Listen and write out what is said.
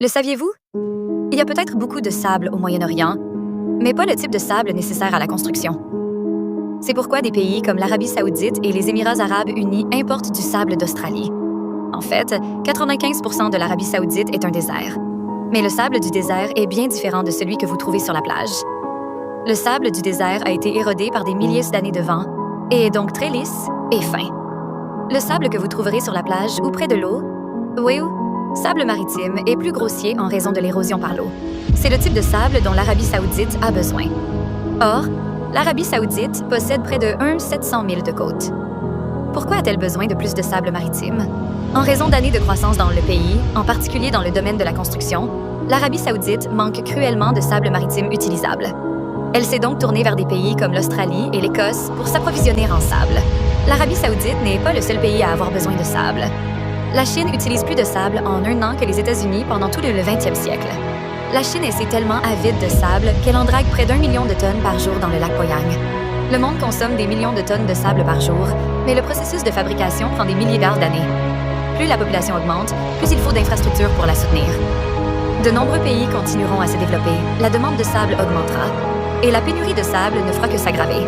Le saviez-vous? Il y a peut-être beaucoup de sable au Moyen-Orient, mais pas le type de sable nécessaire à la construction. C'est pourquoi des pays comme l'Arabie saoudite et les Émirats arabes unis importent du sable d'Australie. En fait, 95% de l'Arabie saoudite est un désert. Mais le sable du désert est bien différent de celui que vous trouvez sur la plage. Le sable du désert a été érodé par des milliers d'années de vent et est donc très lisse et fin. Le sable que vous trouverez sur la plage ou près de l'eau, sable maritime, est plus grossier en raison de l'érosion par l'eau. C'est le type de sable dont l'Arabie saoudite a besoin. Or, l'Arabie saoudite possède près de 700 000 de côtes. Pourquoi a-t-elle besoin de plus de sable maritime? En raison d'années de croissance dans le pays, en particulier dans le domaine de la construction, l'Arabie saoudite manque cruellement de sable maritime utilisable. Elle s'est donc tournée vers des pays comme l'Australie et l'Écosse pour s'approvisionner en sable. L'Arabie saoudite n'est pas le seul pays à avoir besoin de sable. La Chine utilise plus de sable en un an que les États-Unis pendant tout le 20e siècle. La Chine est tellement avide de sable qu'elle en drague près d'1 million de tonnes par jour dans le lac Poyang. Le monde consomme des millions de tonnes de sable par jour, mais le processus de fabrication prend des milliards d'années. Plus la population augmente, plus il faut d'infrastructures pour la soutenir. De nombreux pays continueront à se développer, la demande de sable augmentera, et la pénurie de sable ne fera que s'aggraver.